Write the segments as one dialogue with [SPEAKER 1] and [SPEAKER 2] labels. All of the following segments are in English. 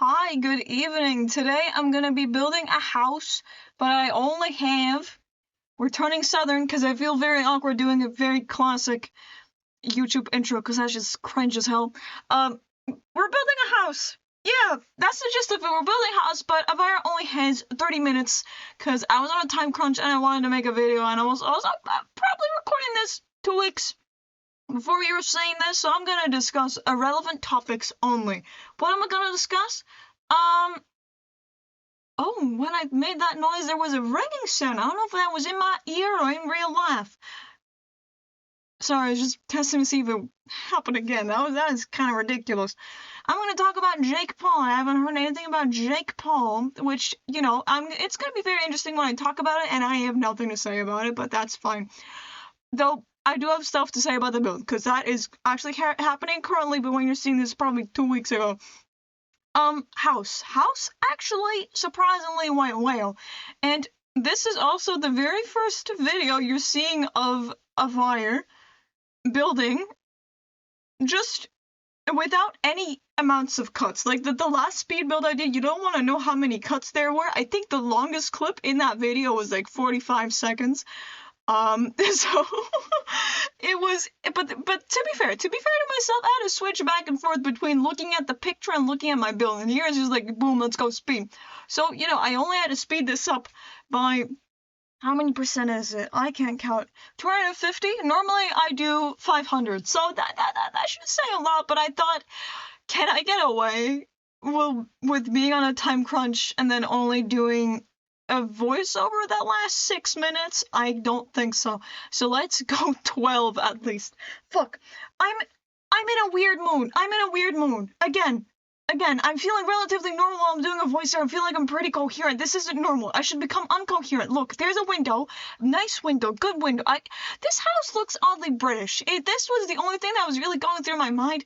[SPEAKER 1] Hi, good evening. Today I'm gonna be building a house, but I only have. We're turning southern because I feel very awkward doing a very classic YouTube intro because that's just cringe as hell. We're building a house. Yeah, that's the gist of it. We're building a house, but Avira only has 30 minutes because I was on a time crunch and I wanted to make a video, and I was also probably recording this 2 weeks before you were saying this, so I'm gonna discuss irrelevant topics only. What am I gonna discuss? Um, Oh, when I made that noise, there was a ringing sound. I don't know if that was in my ear or in real life. Sorry, I was just testing to see if it happened again. That is kind of ridiculous. I'm going to talk about Jake Paul. I haven't heard anything about Jake Paul, which, it's going to be very interesting when I talk about it, and I have nothing to say about it, but that's fine. Though, I do have stuff to say about the build, because that is actually happening currently, but when you're seeing this, probably 2 weeks ago. House actually surprisingly went well, and this is also the very first video you're seeing of a fire building just without any amounts of cuts. Like the last speed build I did, you don't want to know how many cuts there were. I think the longest clip in that video was like 45 seconds. So it was, but to be fair to myself, I had to switch back and forth between looking at the picture and looking at my build, and here it's just like, boom, let's go speed. So, I only had to speed this up by, how many percent is it? I can't count. 250? Normally I do 500, so that should say a lot, but I thought, can I get away with being on a time crunch and then only doing a voiceover that lasts 6 minutes? I don't think so. So let's go 12 at least. Fuck. I'm in a weird mood. Again, I'm feeling relatively normal while I'm doing a voiceover. I feel like I'm pretty coherent. This isn't normal. I should become uncoherent. Look, there's a window. Nice window. Good window. This house looks oddly British. This was the only thing that was really going through my mind.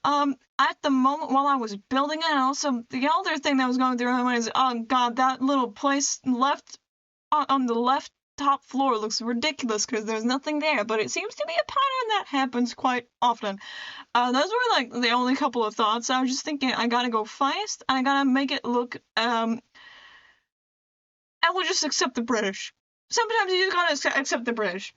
[SPEAKER 1] At the moment while I was building it, and also the other thing that was going through my mind is, oh god, that little place left on the left top floor looks ridiculous because there's nothing there, but it seems to be a pattern that happens quite often. Those were like the only couple of thoughts. I was just thinking, I gotta go fast, and I gotta make it look, I will just accept the British. Sometimes you just gotta accept the British.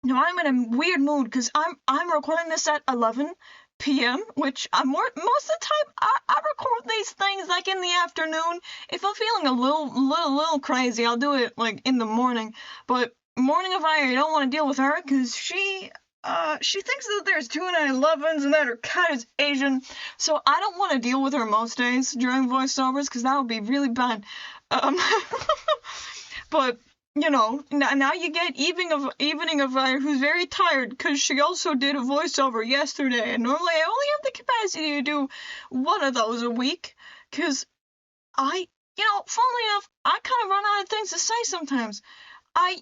[SPEAKER 1] Now I'm in a weird mood because I'm recording this at 11 p.m., which most of the time I record these things like in the afternoon. If I'm feeling a little crazy, I'll do it like in the morning. But morning of fire, you don't want to deal with her because she thinks that there's 2 9/11s and that her cat is Asian. So I don't want to deal with her most days during voiceovers because that would be really bad. But now you get evening of fire, who's very tired because she also did a voiceover yesterday, and normally I only have the capacity to do one of those a week because funnily enough, I kind of run out of things to say sometimes.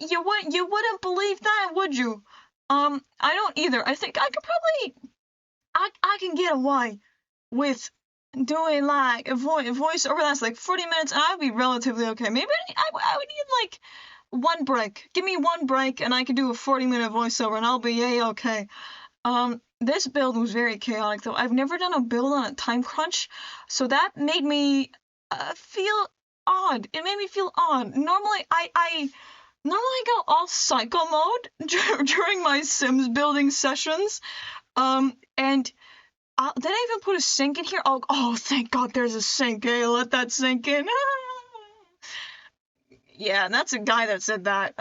[SPEAKER 1] You wouldn't believe that, would you? I don't either. I think I could probably I can get away with doing like a voiceover that's like 40 minutes, and I'd be relatively okay. Maybe I would need like one break. Give me one break and I could do a 40-minute voiceover and I'll be okay. This build was very chaotic though. I've never done a build on a time crunch, so that made me feel odd. It made me feel odd. Normally I go all psycho mode during my Sims building sessions. And did I even put a sink in here? Oh, thank God there's a sink. Hey, let that sink in. Yeah, and that's a guy that said that.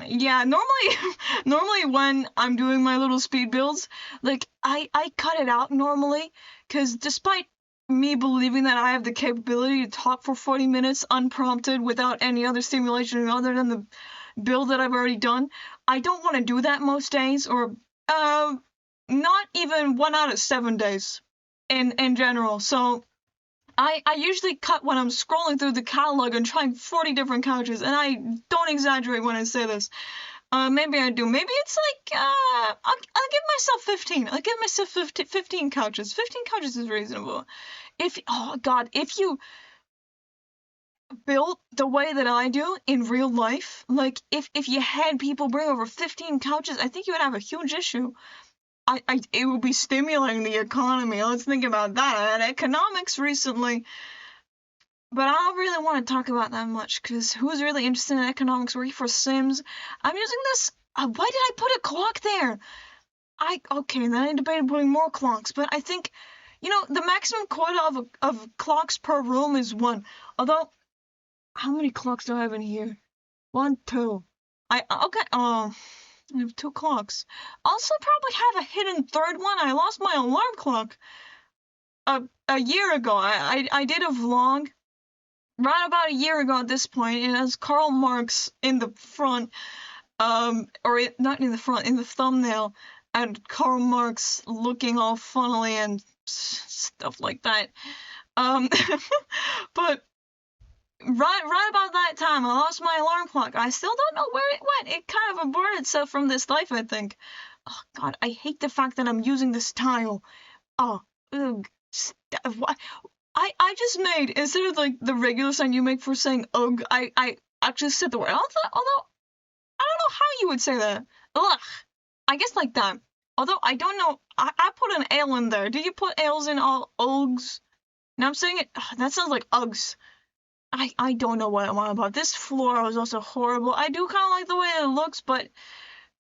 [SPEAKER 1] Yeah, normally when I'm doing my little speed builds, like, I cut it out normally, because despite me believing that I have the capability to talk for 40 minutes unprompted without any other stimulation other than the build that I've already done, I don't want to do that most days, or, not even 1 out of 7 days in general, so I usually cut when I'm scrolling through the catalog and trying 40 different couches, and I don't exaggerate when I say this. Maybe I do. Maybe it's like, I'll give myself 15. I'll give myself 15 couches. 15 couches is reasonable. If you built the way that I do in real life, like, if you had people bring over 15 couches, I think you would have a huge issue. it would be stimulating the economy. Let's think about that. I had economics recently, but I don't really want to talk about that much, because who's really interested in economics working for Sims? I'm using this. Why did I put a clock there? Okay, then I debated putting more clocks, but I think, the maximum quota of clocks per room is 1. Although, how many clocks do I have in here? 1, 2. I have 2 clocks. Also, probably have a hidden third one. I lost my alarm clock a year ago. I did a vlog right about a year ago at this point. It has Karl Marx in the front, not in the front, in the thumbnail, and Karl Marx looking all funnily and stuff like that. But right about that time, I lost my alarm clock. I still don't know where it went. It kind of aborted itself from this life, I think. Oh God, I hate the fact that I'm using this tile. Oh, ugh. I just made, instead of like the regular sign you make for saying ugh, I actually said the word. Although I don't know how you would say that. Ugh. I guess like that. Although I don't know. I put an ale in there. Did you put ales in all ughs? Now I'm saying it. That sounds like Uggs. I don't know what I'm on about. This floor was also horrible. I do kind of like the way it looks, but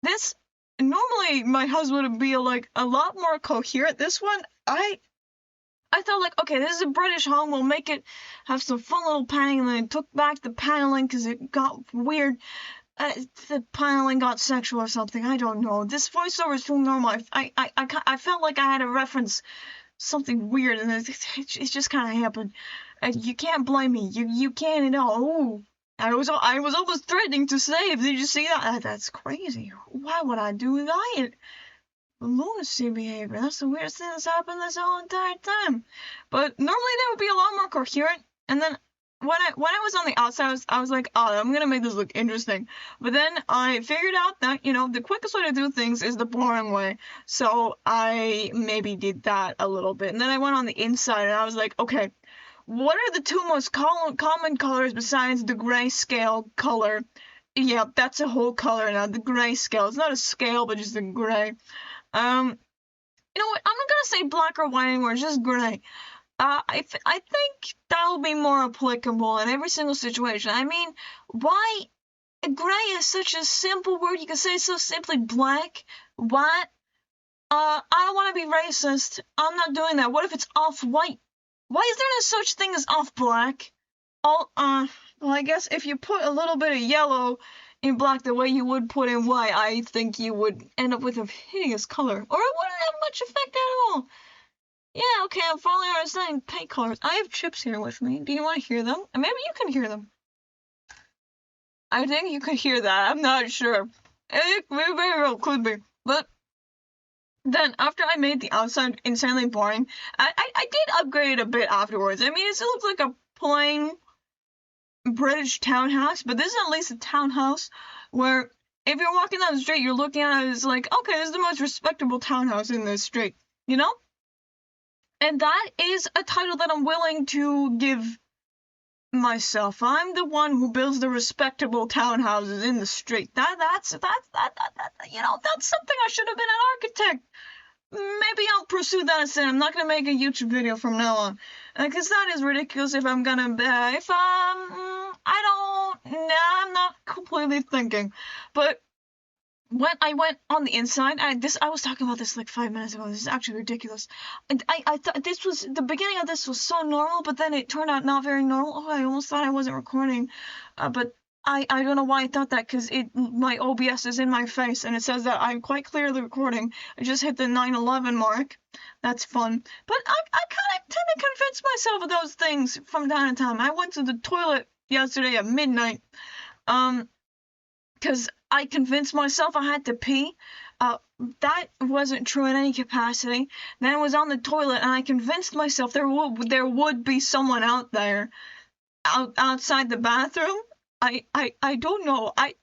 [SPEAKER 1] this, normally my house would be like a lot more coherent. This one, I thought like, okay, this is a British home. We'll make it have some fun little paneling, and then I took back the paneling because it got weird. The paneling got sexual or something. I don't know. This voiceover is too normal. I felt like I had to reference something weird, and it just kind of happened. You can't blame me. You can't at all. Ooh. I was almost threatening to save. Did you see that? That's crazy. Why would I do that? Lunacy behavior. That's the weirdest thing that's happened this whole entire time. But normally they would be a lot more coherent. And then when I was on the outside, I was like, oh, I'm gonna make this look interesting. But then I figured out that, the quickest way to do things is the boring way. So I maybe did that a little bit. And then I went on the inside and I was like, okay, what are the 2 most common colors besides the grayscale color? Yeah, that's a whole color now, the grayscale. It's not a scale, but just a gray. You know what? I'm not gonna say black or white anymore. It's just gray. I think that'll be more applicable in every single situation. I mean, why? Gray is such a simple word. You can say so simply. Black, white. I don't want to be racist. I'm not doing that. What if it's off-white? Why is there no such thing as off-black? Well, I guess if you put a little bit of yellow in black the way you would put in white, I think you would end up with a hideous color. Or it wouldn't have much effect at all. Yeah, okay, I'm finally understanding paint colors. I have chips here with me. Do you want to hear them? Maybe you can hear them. I think you could hear that. I'm not sure. It very well could be. But then, after I made the outside insanely boring, I did upgrade it a bit afterwards. I mean, it still looks like a plain British townhouse, but this is at least a townhouse where if you're walking down the street, you're looking at it, it's like, okay, this is the most respectable townhouse in this street, And that is a title that I'm willing to give myself. I'm the one who builds the respectable townhouses in the street. That's something I should have been an architect. Maybe I'll pursue that instead. I'm not gonna make a YouTube video from now on, because that is ridiculous. If I'm gonna, I'm not completely thinking. But when I went on the inside, I was talking about this like 5 minutes ago. This is actually ridiculous. And I thought the beginning of this was so normal, but then it turned out not very normal. Oh, I almost thought I wasn't recording, but I don't know why I thought that, because my OBS is in my face and it says that I'm quite clearly recording. I just hit the 9/11 mark. That's fun. But I kind of tend to convince myself of those things from time to time. I went to the toilet yesterday at midnight, because I convinced myself I had to pee. That wasn't true in any capacity. Then I was on the toilet and I convinced myself there would be someone out there, outside the bathroom. I don't know. I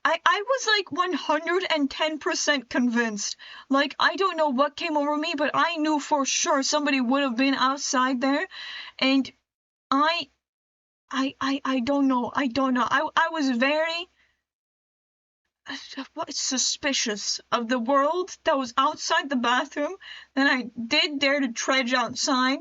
[SPEAKER 1] was like 110% convinced. Like, I don't know what came over me, but I knew for sure somebody would have been outside there. And I don't know. I was very, what suspicious of the world that was outside the bathroom. Then I did dare to trudge outside.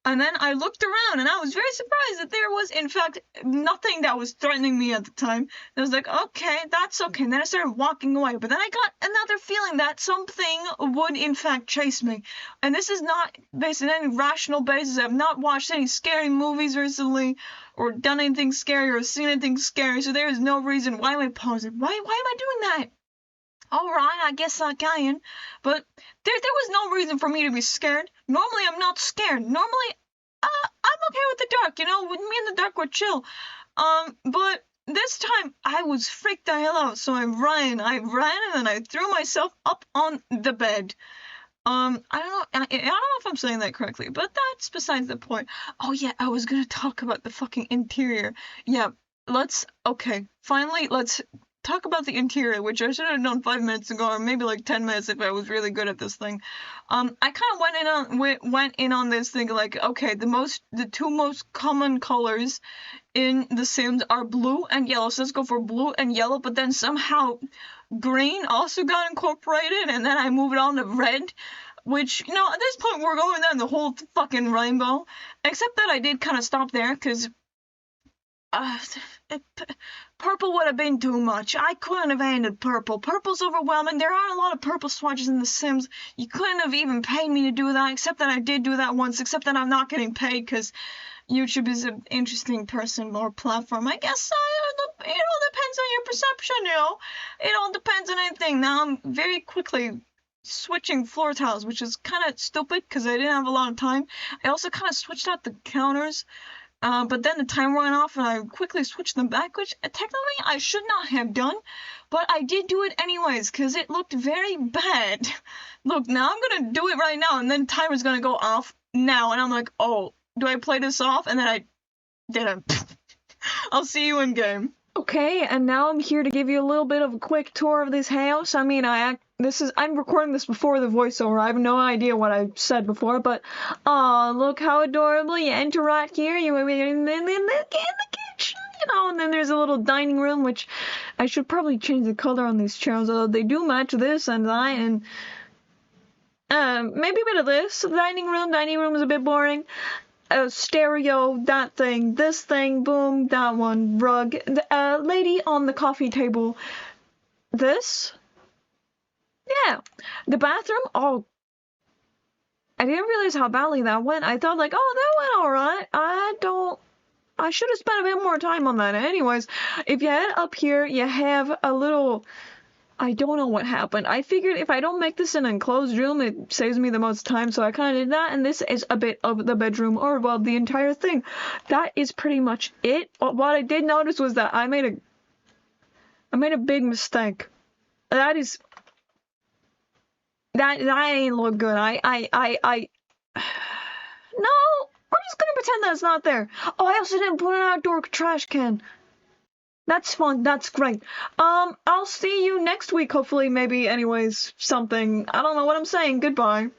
[SPEAKER 1] And then I looked around and I was very surprised that there was, in fact, nothing that was threatening me at the time. I was like, okay, that's okay. And then I started walking away. But then I got another feeling that something would, in fact, chase me. And this is not based on any rational basis. I've not watched any scary movies recently or done anything scary or seen anything scary. So there is no reason. Why am I pausing? Why am I doing that? Alright, I guess I can. But there was no reason for me to be scared. Normally, I'm not scared. Normally, I'm okay with the dark, you know? With me in the dark, we're chill. But this time, I was freaked the hell out, so I ran, and then I threw myself up on the bed. I don't know if I'm saying that correctly, but that's besides the point. Oh yeah, I was gonna talk about the fucking interior. Yeah, finally, let's talk about the interior, which I should have done 5 minutes ago, or maybe like 10 minutes if I was really good at this thing. I kind of went in on this thing like, okay, the two most common colors in The Sims are blue and yellow, so let's go for blue and yellow, but then somehow green also got incorporated, and then I moved on to red, which, you know, at this point we're going down the whole fucking rainbow, except that I did kind of stop there, because purple would have been too much. I couldn't have handled purple. Purple's overwhelming. There are a lot of purple swatches in The Sims. You couldn't have even paid me to do that, except that I did do that once, except that I'm not getting paid because YouTube is an interesting person or platform. I guess it all depends on your perception, you know? It all depends on anything. Now I'm very quickly switching floor tiles, which is kind of stupid because I didn't have a lot of time. I also kind of switched out the counters. But then the timer went off and I quickly switched them back, which technically I should not have done, but I did do it anyways because it looked very bad. Look, now I'm gonna do it right now and then the timer's gonna go off now and I'm like, oh, do I play this off? And then I didn't. I'll see you in game. Okay, and now I'm here to give you a little bit of a quick tour of this house. I mean, I'm recording this before the voiceover. I have no idea what I said before, but look how adorable. You enter right here. You're in the kitchen, you know, and then there's a little dining room, which I should probably change the color on these chairs, although they do match this and that, and maybe a bit of this. Dining room is a bit boring. Stereo, that thing, this thing, boom, that one, rug, the lady on the coffee table, this, yeah, the bathroom, oh, I didn't realize how badly that went. I thought like, oh, that went alright. I should have spent a bit more time on that. Anyways, if you head up here, you have a little, I don't know what happened. I figured if I don't make this an enclosed room, it saves me the most time, so I kind of did that, and this is a bit of the bedroom, or, well, the entire thing. That is pretty much it. What I did notice was that I made a big mistake. That ain't look good. No, we're just gonna pretend that's not there. Oh, I also didn't put an outdoor trash can. That's fun. That's great. I'll see you next week, hopefully, maybe, anyways, something. I don't know what I'm saying. Goodbye.